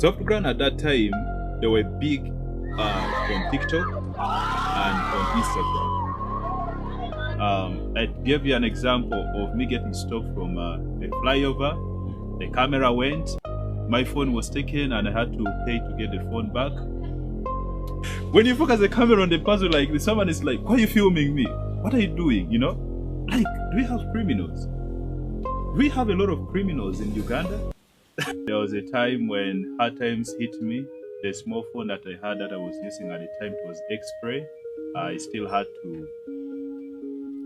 Soft ground at that time, they were big on TikTok and on Instagram. I gave you an example of me getting stopped from a flyover. The camera went, my phone was taken, and I had to pay to get the phone back. When you focus the camera on the person, like someone is like, "Why are you filming me? What are you doing?" You know, like, do we have criminals? We have a lot of criminals in Uganda. There was a time when hard times hit me. The small phone that I had that I was using at the time, it was X-Ray. I still had to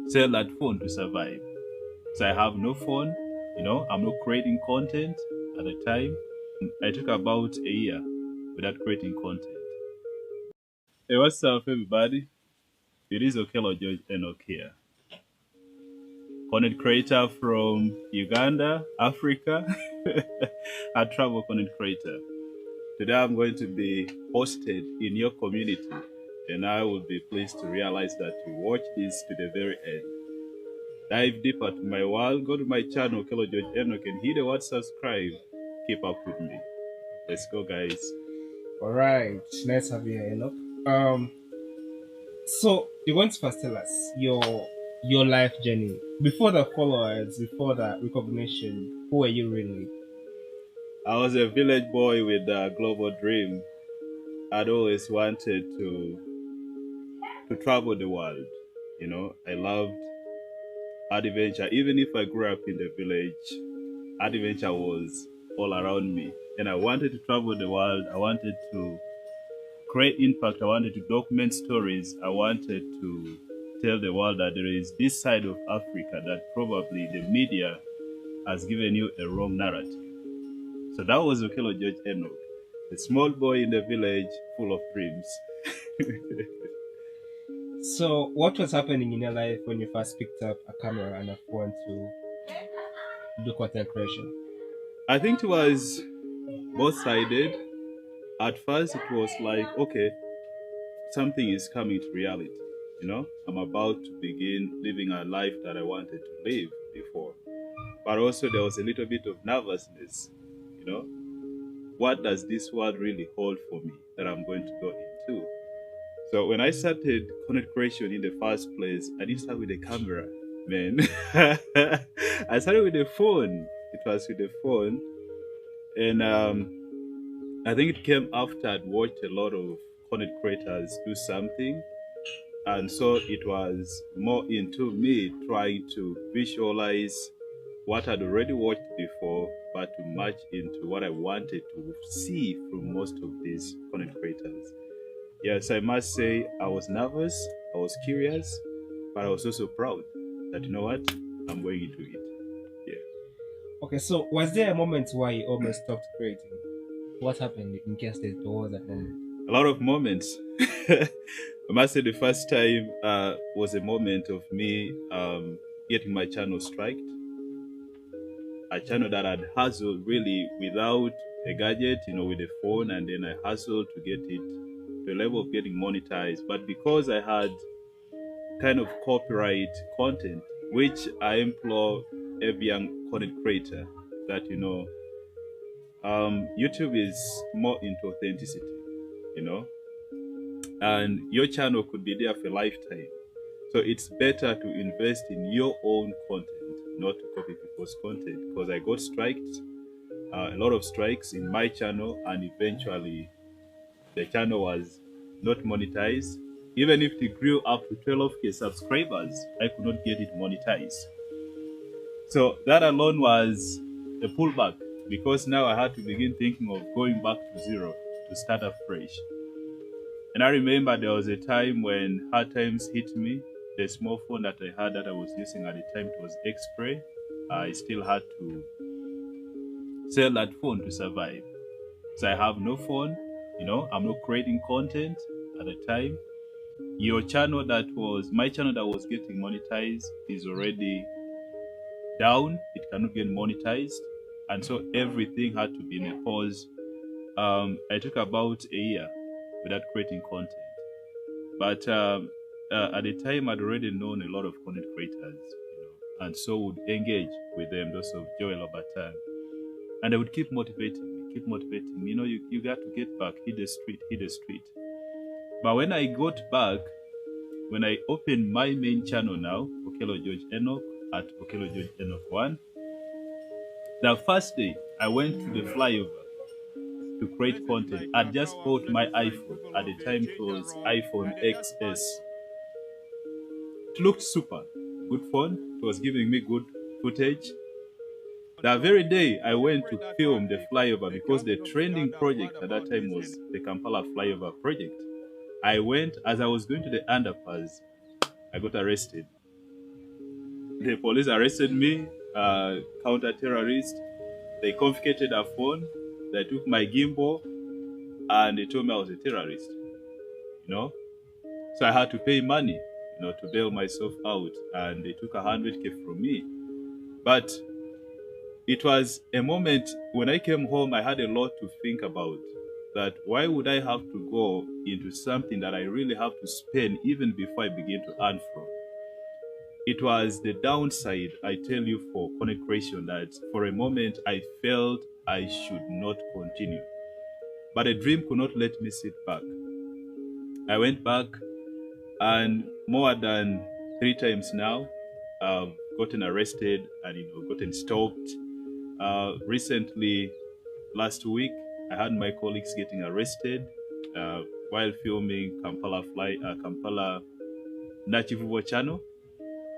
sell that phone to survive. So I have no phone, you know, I'm not creating content at the time. I took about a year without creating content. Hey, what's up, everybody? It is Okello George Enock here. Content creator from Uganda, Africa. A travel content creator. Today I'm going to be hosted in your community, and I will be pleased to realize that you watch this to the very end. Dive deeper to my world, go to my channel, Okello George Enock, and hit the word subscribe. Keep up with me. Let's go, guys. All right, nice having you, Enoch. So you want to first tell us your life journey before the followers, before the recognition. Who are you really? I was a village boy with a global dream. I'd always wanted to travel the world. You know, I loved adventure. Even if I grew up in the village, adventure was all around me. And I wanted to travel the world. I wanted to create impact. I wanted to document stories. I wanted to tell the world that there is this side of Africa that probably the media has given you a wrong narrative. So that was Okello George Enock, a small boy in the village full of dreams. So what was happening in your life when you first picked up a camera and a phone to do content creation? I think it was both-sided. At first, it was like, okay, something is coming to reality. You know, I'm about to begin living a life that I wanted to live before. But also there was a little bit of nervousness, you know. What does this world really hold for me that I'm going to go into? So when I started content creation in the first place, I didn't start with a camera, man. I started with a phone. It was with a phone. And I think it came after I'd watched a lot of content creators do something. And so it was more into me trying to visualize what I'd already watched before, but to match into what I wanted to see from most of these content creators. Yes, I must say I was nervous, I was curious, but I was also proud that, you know what, I'm going into it. Yeah. Okay, so was there a moment where you almost stopped creating? What happened in case there was a moment? A lot of moments. I must say the first time was a moment of me getting my channel striked. A channel that I'd hustled really without a gadget, you know, with a phone, and then I hustled to get it to a level of getting monetized. But because I had kind of copyright content, which I implore every young content creator that, you know, YouTube is more into authenticity, you know, and your channel could be there for a lifetime. So it's better to invest in your own content, not to copy people's content, because I got striked, a lot of strikes in my channel, and eventually the channel was not monetized. Even if it grew up to 12K subscribers, I could not get it monetized. So that alone was a pullback, because now I had to begin thinking of going back to zero to start afresh. And I remember there was a time when hard times hit me. The small phone that I had that I was using at the time, it was X-Ray. I still had to sell that phone to survive. So I have no phone, you know, I'm not creating content at the time. Your channel my channel that was getting monetized is already down. It cannot get monetized. And so everything had to be in a pause. I took about a year without creating content. But at the time, I'd already known a lot of content creators, you know, and so would engage with them, those of Joel Obertan. And they would keep motivating me, keep motivating me. You got to get back, hit the street, hit the street. But when I got back, when I opened my main channel now, Okello George Enock at Okello George Enock 1, the first day I went to the flyover to create content. I just bought my iPhone. At the time it was iPhone XS. It looked super. Good phone. It was giving me good footage. That very day I went to film the flyover because the trending project at that time was the Kampala flyover project. I went, as I was going to the underpass, I got arrested. The police arrested me, counter-terrorist. They confiscated a phone. They took my gimbal, and they told me I was a terrorist. You know, so I had to pay money, to bail myself out, and they took 100K from me. But it was a moment when I came home, I had a lot to think about. That why would I have to go into something that I really have to spend even before I begin to earn from? It was the downside, I tell you, for content creation that for a moment I felt I should not continue. But a dream could not let me sit back. I went back, and more than 3 times now, I've gotten arrested and gotten stopped. Recently, last week, I had my colleagues getting arrested while filming Kampala Nachivubo channel.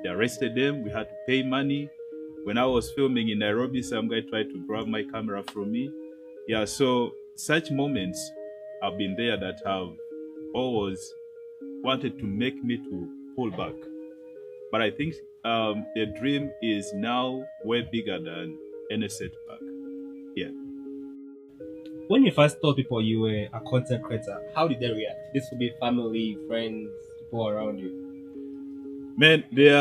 They arrested them. We had to pay money. When I was filming in Nairobi, some guy tried to grab my camera from me. Yeah, so such moments have been there that have always wanted to make me to pull back. But I think the dream is now way bigger than any setback. Yeah. When you first told people you were a content creator, how did they react? This would be family, friends, people around you. Man, there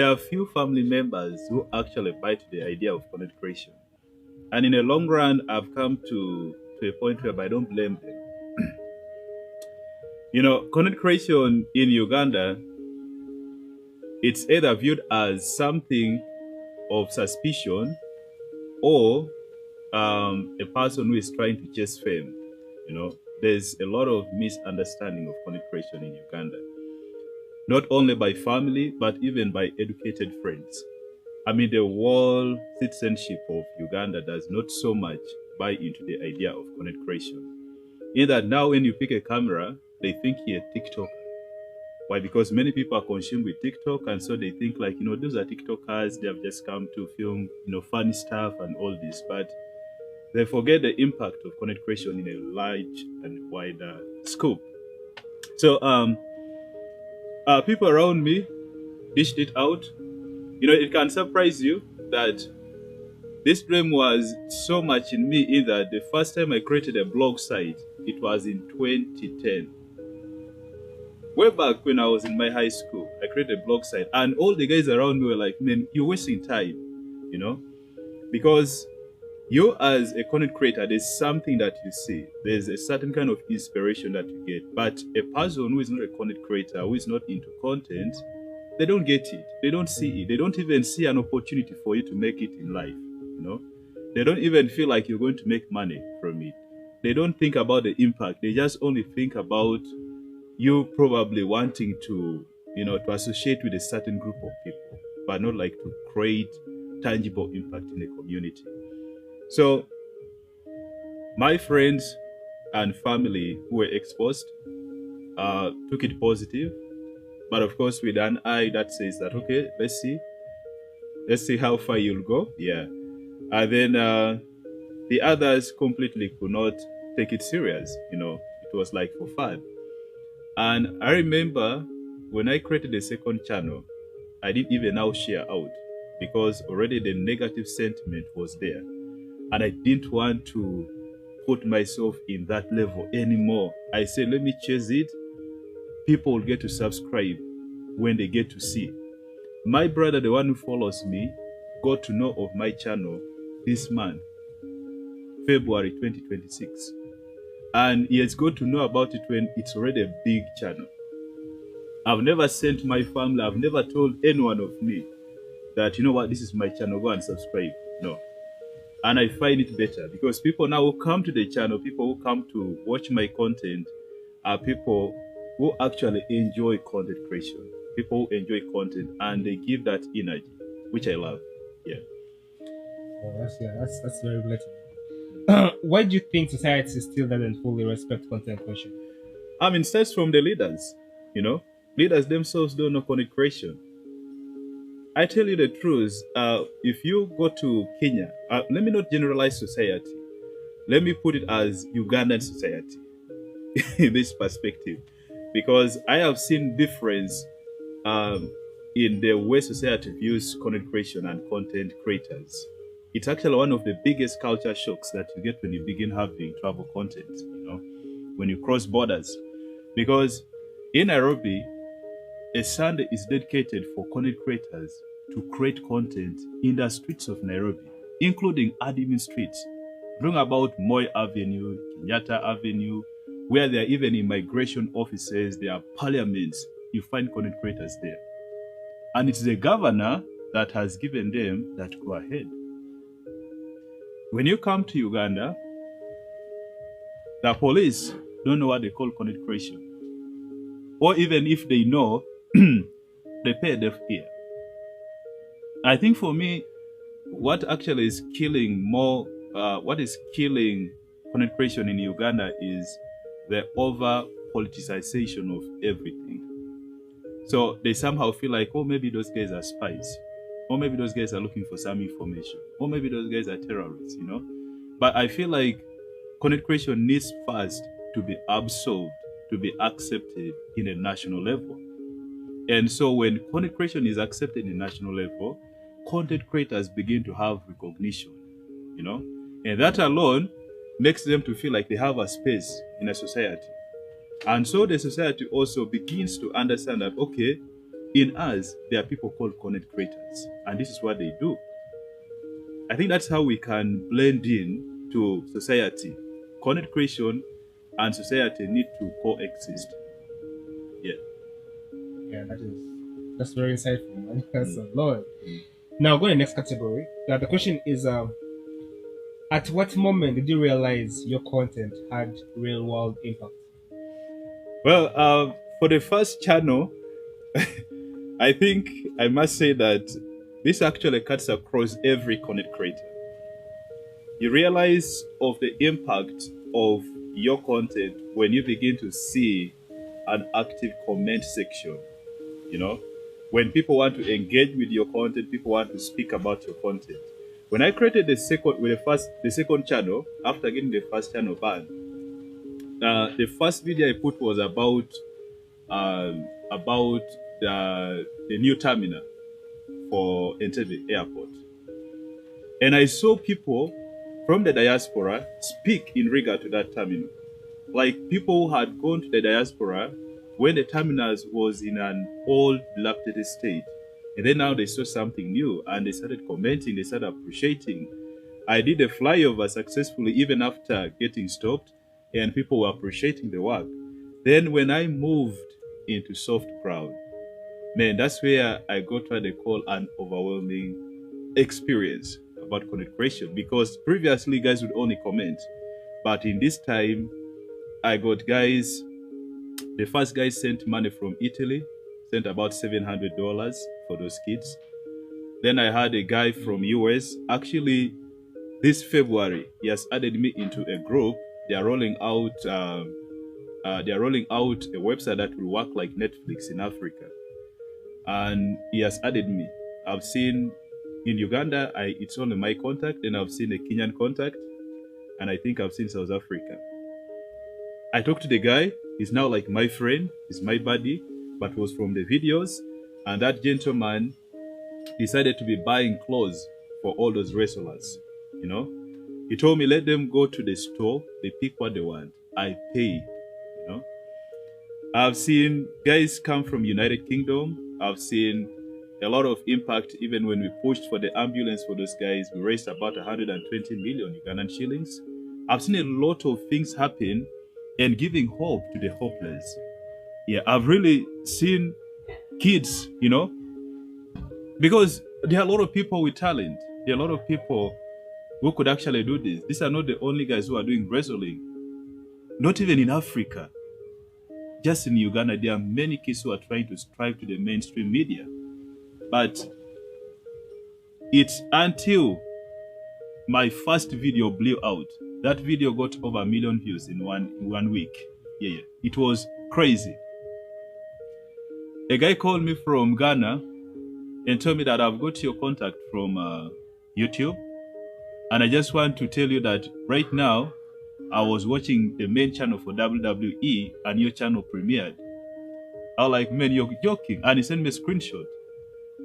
are few family members who actually bite the idea of content creation. And in the long run, I've come to a point where I don't blame them. Content creation in Uganda, it's either viewed as something of suspicion or a person who is trying to chase fame. There's a lot of misunderstanding of content creation in Uganda. Not only by family, but even by educated friends. I mean, the whole citizenship of Uganda does not so much buy into the idea of content creation. In that now when you pick a camera, they think you're a TikToker. Why? Because many people are consumed with TikTok, and so they think like, those are TikTokers, they have just come to film, funny stuff and all this. But they forget the impact of content creation in a large and wider scope. So, people around me dished it out. It can surprise you that this dream was so much in me in that the first time I created a blog site, it was in 2010. Way back when I was in my high school, I created a blog site, and all the guys around me were like, man, you're wasting time, because you as a content creator, there's something that you see. There's a certain kind of inspiration that you get. But a person who is not a content creator, who is not into content, they don't get it. They don't see it. They don't even see an opportunity for you to make it in life. They don't even feel like you're going to make money from it. They don't think about the impact. They just only think about you probably wanting to, to associate with a certain group of people, but not like to create tangible impact in the community. So, my friends and family who were exposed took it positive, but of course with an eye that says that, okay, let's see how far you'll go. Yeah. And then the others completely could not take it serious. It was like for fun. And I remember when I created the second channel, I didn't even now share out because already the negative sentiment was there. And I didn't want to put myself in that level anymore. I said, let me chase it. People will get to subscribe when they get to see. My brother, the one who follows me, got to know of my channel this month, February 2026. And he has got to know about it when it's already a big channel. I've never sent my family, I've never told anyone of me that, this is my channel, go and subscribe. No. And I find it better because people now who come to the channel, people who come to watch my content are people who actually enjoy content creation, people who enjoy content and they give that energy, which I love. Yeah. Oh, that's very relatable. Why do you think society still doesn't fully respect content creation? I mean, starts from the leaders, you know, leaders themselves don't know content creation. I tell you the truth, if you go to Kenya, let me not generalize society. Let me put it as Ugandan society in this perspective, because I have seen difference um, in the way society views content creation and content creators. It's actually one of the biggest culture shocks that you get when you begin having travel content, you know, when you cross borders. Because in Nairobi, a Sunday is dedicated for content creators to create content in the streets of Nairobi, including admin streets. Talking about Moi Avenue, Kenyatta Avenue, where there are even immigration offices, there are parliaments, you find content creators there. And it's the governor that has given them that go ahead. When you come to Uganda, the police don't know what they call content creation. Or even if they know, they pay a deaf ear. I think for me, what actually is killing what is killing content creation in Uganda is the over politicization of everything. So they somehow feel like, oh, maybe those guys are spies, or maybe those guys are looking for some information, or maybe those guys are terrorists, you know. But I feel like content creation needs first to be absorbed, to be accepted in a national level. And so when content creation is accepted in national level, content creators begin to have recognition, you know, and that alone makes them to feel like they have a space in a society. And so the society also begins to understand that, okay, in us, there are people called content creators, and this is what they do. I think that's how we can blend in to society. Content creation and society need to coexist. Yeah. Yeah, that's very insightful, man. That's a lot. Now, go to the next category. Now, the question is, at what moment did you realize your content had real world impact? Well, for the first channel, I think I must say that this actually cuts across every content creator. You realize of the impact of your content when you begin to see an active comment section. You know, when people want to engage with your content, people want to speak about your content. When I created the second channel after getting the first channel banned, the first video I put was about the new terminal for Entebbe Airport, and I saw people from the diaspora speak in regard to that terminal. Like people who had gone to the diaspora when the terminals was in an old dilapidated state, and then now they saw something new and they started commenting, they started appreciating. I did a flyover successfully even after getting stopped, and people were appreciating the work. Then when I moved into soft crowd, man, that's where I got what they call an overwhelming experience about content creation, because previously guys would only comment, but in this time I got guys. The first guy sent money from Italy, sent about $700 for those kids. Then I had a guy from US. Actually, this February, he has added me into a group. They are rolling out. They are rolling out a website that will work like Netflix in Africa, and he has added me. I've seen in Uganda, it's only my contact, and I've seen a Kenyan contact, and I think I've seen South Africa. I talked to the guy. He's now like my friend. He's my buddy, but was from the videos. And that gentleman decided to be buying clothes for all those wrestlers. You know, he told me, let them go to the store. They pick what they want. I pay. You know, I've seen guys come from United Kingdom. I've seen a lot of impact. Even when we pushed for the ambulance for those guys, we raised about 120 million Ugandan shillings. I've seen a lot of things happen and giving hope to the hopeless. Yeah, I've really seen kids, you know, because there are a lot of people with talent. There are a lot of people who could actually do this. These are not the only guys who are doing wrestling. Not even in Africa. Just in Uganda, there are many kids who are trying to strive to the mainstream media. But it's until my first video blew out. That video got over 1 million views in one week. Yeah. It was crazy. A guy called me from Ghana and told me that I've got your contact from YouTube. And I just want to tell you that right now, I was watching the main channel for WWE and your channel premiered. I was like, man, you're joking. And he sent me a screenshot.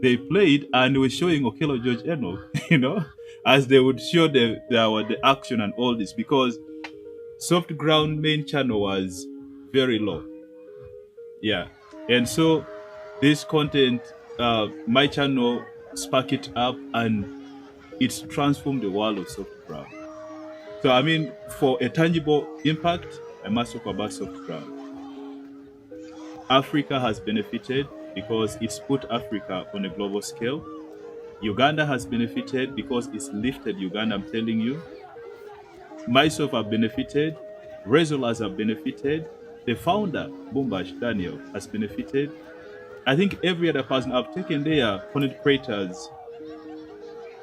They played and they were showing Okello George Enock, as they would show the action and all this, because Soft Ground main channel was very low. Yeah. And so this content, my channel sparked it up and it's transformed the world of Soft Ground. So, I mean, for a tangible impact, I must talk about Soft Ground. Africa has benefited because it's put Africa on a global scale. Uganda has benefited because it's lifted Uganda, I'm telling you. Myself have benefited. Wrestlers have benefited. The founder, Bumbash, Daniel, has benefited. I think every other person I've taken their content creators.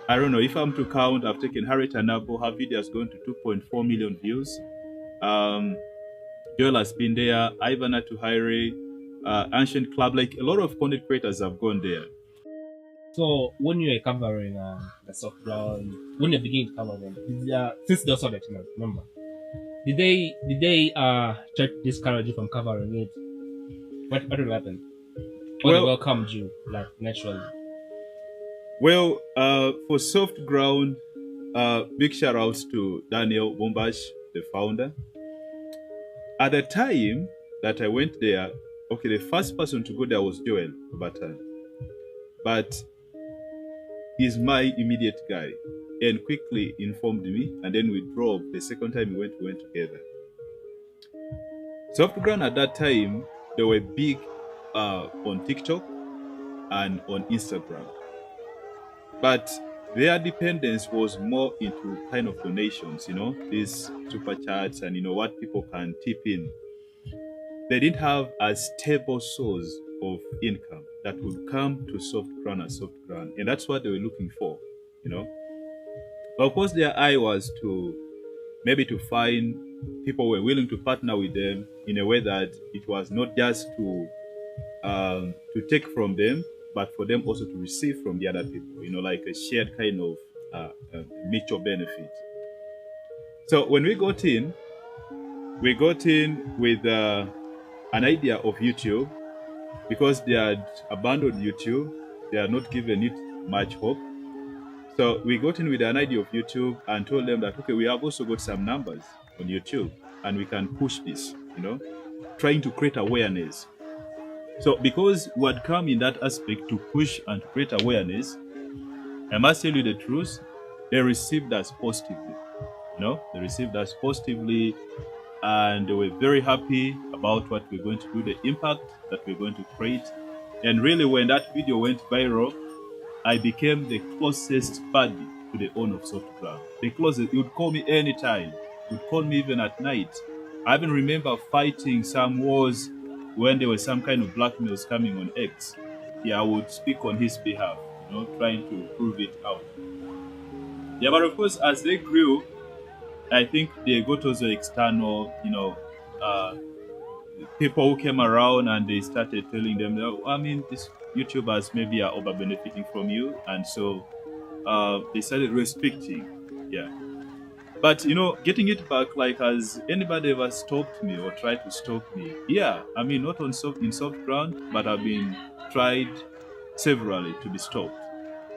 I don't know if I'm to count. I've taken Harriet Anabo. Her video has gone to 2.4 million views. Joel has been there. Ivan Atuhaire, Ancient Club. Like a lot of content creators have gone there. So when you were covering the Soft Ground, when you began to cover them, since they also let you know, remember, did they try to discourage you from covering it? What will happen? Or they welcomed you like naturally? Well, for Soft Ground, big shout outs to Daniel Bumbash, the founder. At the time that I went there, okay, the first person to go there was Joel Obertan. But he's my immediate guy and quickly informed me, and then we drove. The second time we went together. Soft Ground at that time, they were big on TikTok and on Instagram. But their dependence was more into kind of donations, these super chats and what people can tip in. They didn't have a stable source of income that would come to Soft Ground and Soft Ground. And that's what they were looking for, But of course, their eye was to find people who were willing to partner with them in a way that it was not just to take from them, but for them also to receive from the other people, like a shared kind of mutual benefit. So when we got in with an idea of YouTube, because they had abandoned YouTube, they had not given it much hope. So we got in with an idea of YouTube and told them that, okay, we have also got some numbers on YouTube and we can push this, trying to create awareness. So because we had come in that aspect to push and to create awareness, I must tell you the truth, they received us positively. They received us positively and they were very happy about what we're going to do, the impact that we're going to create. And really when that video went viral, I became the closest buddy to the owner of Soft Ground. The closest, he would call me anytime. He would call me even at night. I even remember fighting some wars when there was some kind of blackmails coming on X. Yeah, I would speak on his behalf, trying to prove it out. Yeah, but of course, as they grew, I think they got also external, people who came around and they started telling them, these YouTubers maybe are over benefiting from you. And so they started restricting. Yeah. But, getting it back, like, has anybody ever stopped me or tried to stop me? Yeah. Not in Soft Ground, but I've been tried severally to be stopped.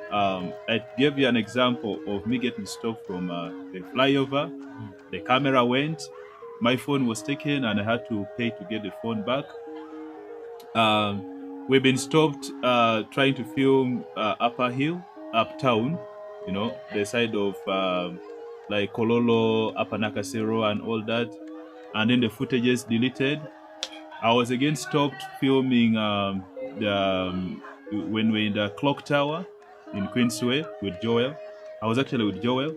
I gave you an example of me getting stopped from the flyover. The camera went, my phone was taken, and I had to pay to get the phone back. We've been stopped trying to film uptown, the side of like Kololo, Upper Nakasero, and all that. And then the footage is deleted. I was again stopped filming when we're in the clock tower in Queensway with Joel. I was actually with Joel.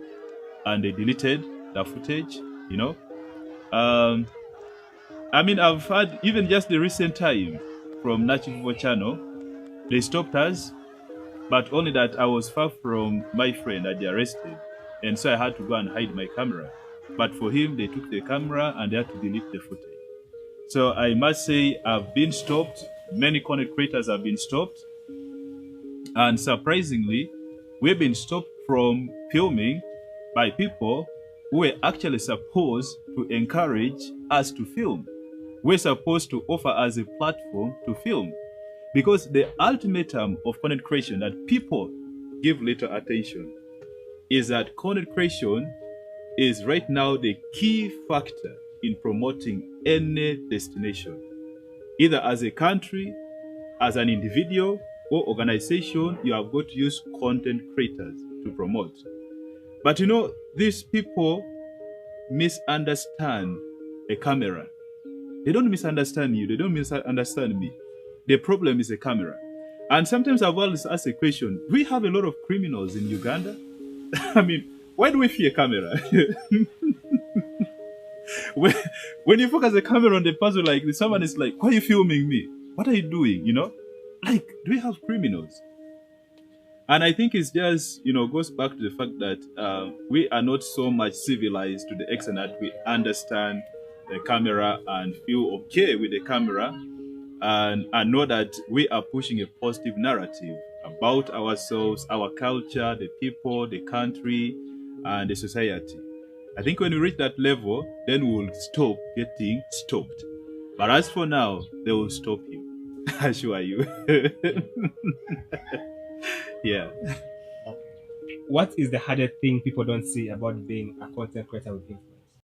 and they deleted the footage. You know, um, I mean, I've had even just the recent time from Nachivo channel, they stopped us, but only that I was far from my friend that they arrested, and so I had to go and hide my camera. But for him, they took the camera and they had to delete the footage. So I must say I've been stopped. Many content creators have been stopped. And surprisingly, we've been stopped from filming by people who were actually supposed to encourage us to film. We're supposed to offer us a platform to film. Because the ultimatum of content creation that people give little attention is that content creation is right now the key factor in promoting any destination. Either as a country, as an individual, or organization, you have got to use content creators to promote. But you know, these people misunderstand a camera. They don't misunderstand you, they don't misunderstand me. The problem is a camera. And sometimes I've always asked a question, do we have a lot of criminals in Uganda? I mean, why do we fear camera? when you focus the camera on the person, like someone is like, why are you filming me? What are you doing? You know? Like, do we have criminals? And I think it's just, you know, goes back to the fact that we are not so much civilized to the extent that we understand the camera and feel okay with the camera and know that we are pushing a positive narrative about ourselves, our culture, the people, the country, and the society. I think when we reach that level, then we will stop getting stopped. But as for now, they will stop you. I assure you. Yeah. What is the hardest thing people don't see about being a content creator with influence?